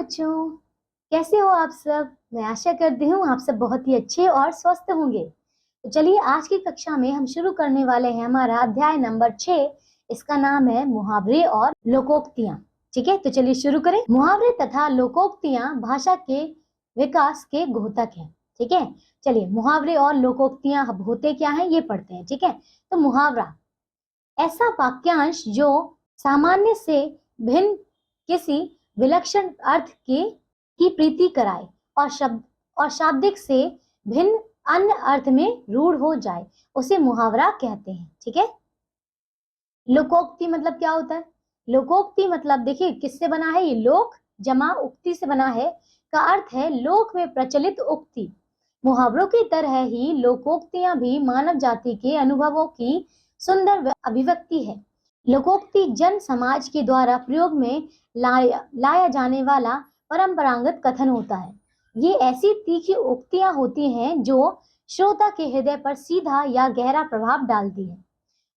बच्चों, कैसे हो आप सब? मैं आशा करती हूँ आप सब बहुत ही अच्छे और स्वस्थ होंगे। तो चलिए आज की कक्षा में हम शुरू करने वाले हैं हमारा अध्याय नंबर 6। इसका नाम है मुहावरे और लोकोक्तियां। ठीक है, तो चलिए शुरू करें। मुहावरे तथा लोकोक्तियां भाषा के विकास के घोतक हैं। ठीक है, चलिए मुहावरे और लोकोक्तियां अब होते क्या हैं ये पढ़ते हैं। ठीक है, तो मुहावरा ऐसा वाक्यांश जो सामान्य से भिन्न किसी विलक्षण अर्थ की प्रीति कराए और शाब्दिक से भिन्न अन्य अर्थ में रूढ़ हो जाए, उसे मुहावरा कहते हैं। ठीक है, लोकोक्ति मतलब क्या होता है? लोकोक्ति मतलब देखिए किससे बना है, ये लोक जमा उक्ति से बना है, का अर्थ है लोक में प्रचलित उक्ति। मुहावरों की तरह ही लोकोक्तियां भी मानव जाति के अनुभवों की सुंदर अभिव्यक्ति है। लोकोक्ति जन समाज के द्वारा प्रयोग में लाया जाने वाला परंपरागत कथन होता है। ये ऐसी तीखी उक्तियां होती हैं जो श्रोता के हृदय पर सीधा या गहरा प्रभाव डालती है।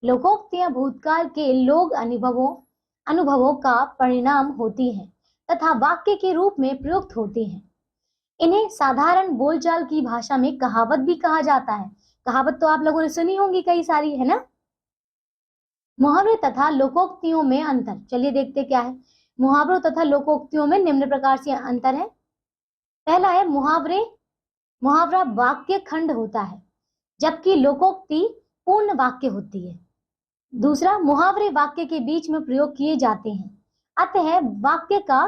लोकोक्तियां भूतकाल के लोक अनुभवों का परिणाम होती हैं तथा वाक्य के रूप में प्रयुक्त होती हैं। इन्हें साधारण बोलचाल की भाषा में कहावत भी कहा जाता है। कहावत तो आप लोगों ने सुनी होंगी कई सारी, है ना? मुहावरे तथा लोकोक्तियों में अंतर, चलिए देखते क्या है। मुहावरों तथा लोकोक्तियों में निम्न प्रकार से अंतर है। पहला है मुहावरा वाक्य खंड होता है, जबकि लोकोक्ति पूर्ण वाक्य होती है। दूसरा, मुहावरे वाक्य के बीच में प्रयोग किए जाते हैं, अतः वाक्य का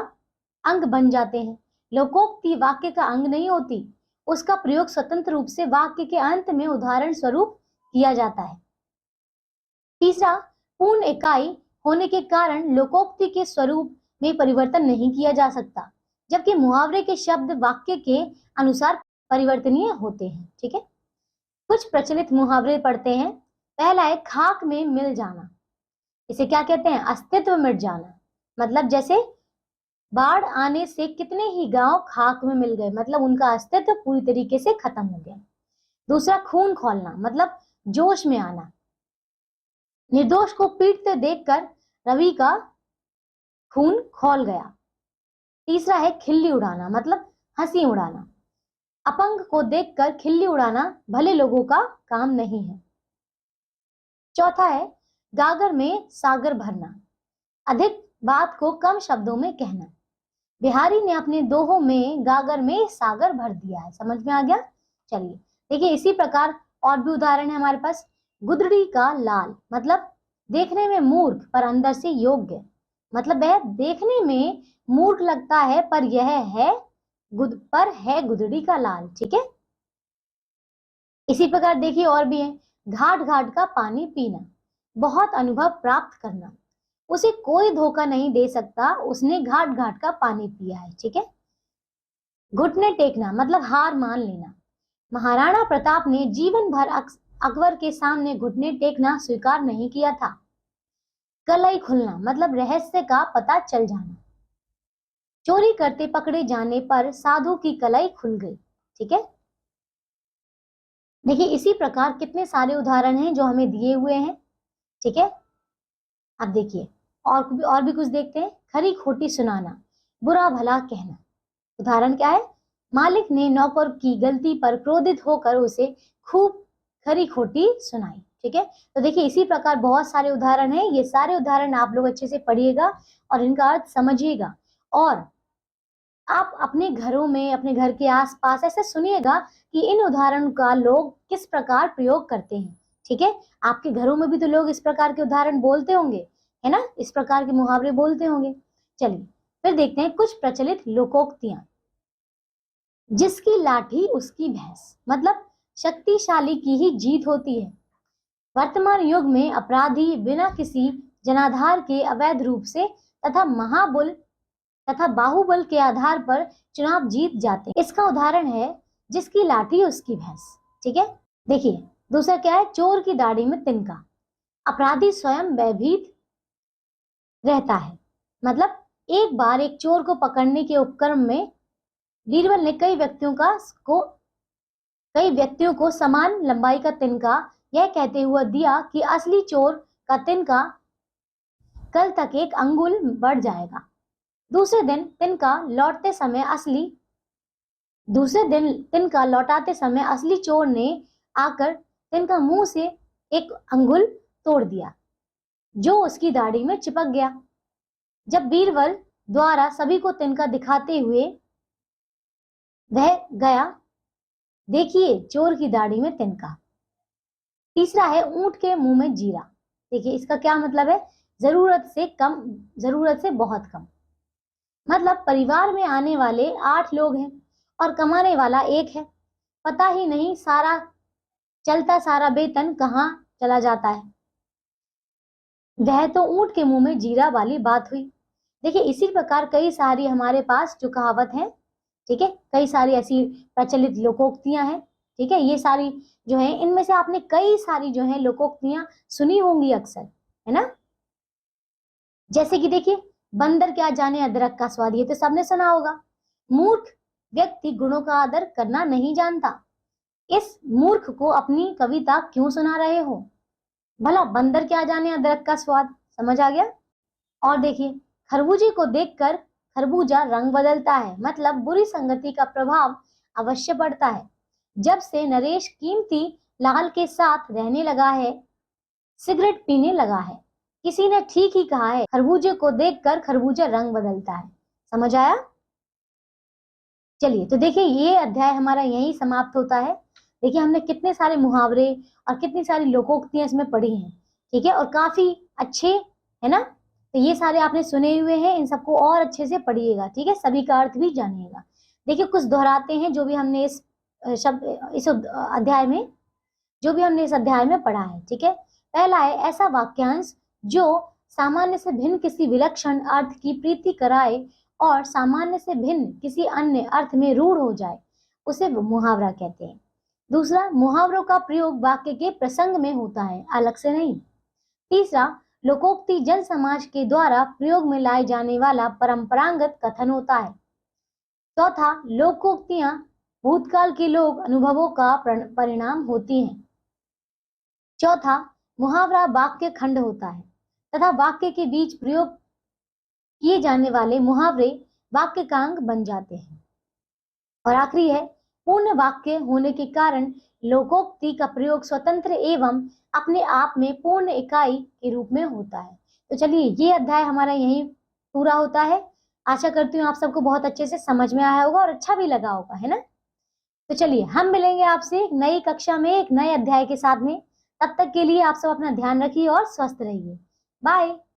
अंग बन जाते हैं। लोकोक्ति वाक्य का अंग नहीं होती, उसका प्रयोग स्वतंत्र रूप से वाक्य के अंत में उदाहरण स्वरूप किया जाता है। तीसरा, पूर्ण इकाई होने के कारण लोकोक्ति के स्वरूप में परिवर्तन नहीं किया जा सकता, जबकि मुहावरे के शब्द वाक्य के अनुसार परिवर्तनीय होते हैं। ठीक है, कुछ प्रचलित मुहावरे पढ़ते हैं। पहला है खाक में मिल जाना। इसे क्या कहते हैं? अस्तित्व मिट जाना। मतलब जैसे बाढ़ आने से कितने ही गांव खाक में मिल गए, मतलब उनका अस्तित्व पूरी तरीके से खत्म हो गया। दूसरा, खून खौलना, मतलब जोश में आना। निर्दोष को पीटते देखकर रवि का खून खौल गया। तीसरा है खिल्ली उड़ाना, मतलब हंसी उड़ाना। अपंग को देखकर खिल्ली उड़ाना भले लोगों का काम नहीं है। चौथा है गागर में सागर भरना, अधिक बात को कम शब्दों में कहना। बिहारी ने अपने दोहों में गागर में सागर भर दिया है। समझ में आ गया? चलिए देखिए, इसी प्रकार और भी उदाहरण है हमारे पास। गुदड़ी का लाल, मतलब देखने में मूर्ख पर अंदर से योग्य, मतलब वह देखने में मूर्ख लगता है पर यह है गुदड़ी का लाल। ठीक है, इसी प्रकार देखिए और भी है। घाट घाट का पानी पीना, बहुत अनुभव प्राप्त करना, उसे कोई धोखा नहीं दे सकता, उसने घाट घाट का पानी पिया है। ठीक है, घुटने टेकना, मतलब हार मान लेना। महाराणा प्रताप ने जीवन भर अकबर के सामने घुटने टेकना स्वीकार नहीं किया था। कलई खुलना, मतलब रहस्य का पता चल जाना। चोरी करते पकड़े जाने पर साधु की कलाई खुल गई। ठीक है, देखिए इसी प्रकार कितने सारे उदाहरण हैं जो हमें दिए हुए हैं। ठीक है, अब देखिए और भी कुछ देखते हैं। खरी खोटी सुनाना, बुरा भला कहना। उदाहरण क्या है? मालिक ने नौकर की गलती पर क्रोधित होकर उसे खूब खरी खोटी सुनाई। ठीक है, तो देखिए इसी प्रकार बहुत सारे उदाहरण हैं। ये सारे उदाहरण आप लोग अच्छे से पढ़िएगा और इनका अर्थ समझिएगा, और आप अपने घरों में, अपने घर के आसपास ऐसे सुनिएगा कि इन उदाहरण का लोग किस प्रकार प्रयोग करते हैं। ठीक है, आपके घरों में भी तो लोग इस प्रकार के उदाहरण बोलते होंगे, है ना? इस प्रकार के मुहावरे बोलते होंगे। चलिए फिर देखते हैं कुछ प्रचलित लोकोक्तियां। जिसकी लाठी उसकी भैंस, मतलब शक्तिशाली की ही जीत होती है। वर्तमान युग में अपराधी बिना किसी जनाधार के अवैध रूप से तथा बाहुबल के आधार पर चुनाव जीत जाते हैं। इसका उदाहरण है जिसकी लाठी उसकी भैंस। ठीक है, देखिए दूसरा क्या है? चोर की दाढ़ी में तिनका। अपराधी स्वयं भयभीत रहता है, मतलब एक बार एक चोर को पकड़ने के उपक्रम में बीरबल ने कई व्यक्तियों को समान लंबाई का तिनका यह कहते हुए दिया कि असली चोर का तिनका कल तक 1 अंगुल बढ़ जाएगा। दूसरे दिन तिनका लौटाते समय असली चोर ने आकर तिनका मुंह से एक अंगुल तोड़ दिया, जो उसकी दाढ़ी में चिपक गया। जब बीरबल द्वारा सभी को तिनका दिखाते हुए वह गया, देखिए चोर की दाढ़ी में तिनका। तीसरा है ऊंट के मुंह में जीरा। देखिए इसका क्या मतलब है, जरूरत से कम, जरूरत से बहुत कम। मतलब परिवार में आने वाले 8 लोग हैं और कमाने वाला एक है, पता ही नहीं सारा वेतन कहाँ चला जाता है। वह तो ऊंट के मुंह में जीरा वाली बात हुई। देखिए इसी प्रकार कई सारी हमारे पास जो कहावत है, ठीक है, कई सारी ऐसी प्रचलित लोकोक्तियां हैं, ठीक है, ये सारी जो है इनमें से आपने कई सारी जो है लोकोक्तियां सुनी होंगी अक्सर, है ना। जैसे कि देखिए, बंदर क्या जाने अदरक का स्वाद, ये तो सबने सुना होगा। मूर्ख व्यक्ति गुणों का आदर करना नहीं जानता। इस मूर्ख को अपनी कविता क्यों सुना रहे हो? भला बंदर क्या जाने अदरक का स्वाद, समझ आ गया। और देखिए, खरबूजे को देखकर खरबूजा रंग बदलता है। मतलब बुरी संगति का प्रभाव अवश्य पड़ता है। जब से नरेश कीमती लाल के साथ रहने लगा है, सिगरेट पीने लगा है। किसी ने ठीक ही कहा है, खरबूजे को देखकर खरबूजा रंग बदलता है। समझ आया? चलिए, तो देखिए ये अध्याय हमारा यहीं समाप्त होता है। देखिए हमने कितने सारे मुहावरे और कितनी सारी लोकोक्तियां इसमें पढ़ी हैं, ठीक है, और काफी अच्छे, है ना। तो ये सारे आपने सुने हुए हैं, इन सबको और अच्छे से पढ़िएगा, ठीक है, सभी का अर्थ भी जानिएगा। देखिए कुछ दोहराते हैं जो भी हमने इस अध्याय में पढ़ा है, ठीक है। पहला है ऐसा वाक्यांश जो सामान्य से भिन्न किसी विलक्षण अर्थ की प्रीति कराए और सामान्य से भिन्न किसी अन्य अर्थ में रूढ़ हो जाए, उसे मुहावरा कहते हैं। दूसरा, मुहावरों का प्रयोग वाक्य के प्रसंग में होता है, अलग से नहीं। तीसरा, लोकोक्ति जन समाज के द्वारा प्रयोग में लाए जाने वाला परंपरागत कथन होता है। चौथा, लोकोक्तियां भूतकाल के लोक अनुभवों का परिणाम होती हैं। चौथा, मुहावरा वाक्य खंड होता है तथा वाक्य के बीच प्रयोग किए जाने वाले मुहावरे वाक्य का अंग बन जाते हैं। और आखिरी है, पूर्ण वाक्य होने के कारण लोकोक्ति का प्रयोग स्वतंत्र एवं अपने आप में पूर्ण इकाई के रूप में होता है। तो चलिए ये अध्याय हमारा यहीं पूरा होता है। आशा करती हूँ आप सबको बहुत अच्छे से समझ में आया होगा और अच्छा भी लगा होगा, है ना। तो चलिए हम मिलेंगे आपसे एक नई कक्षा में एक नए अध्याय के साथ में। तब तक के लिए आप सब अपना ध्यान रखिए और स्वस्थ रहिए। बाय।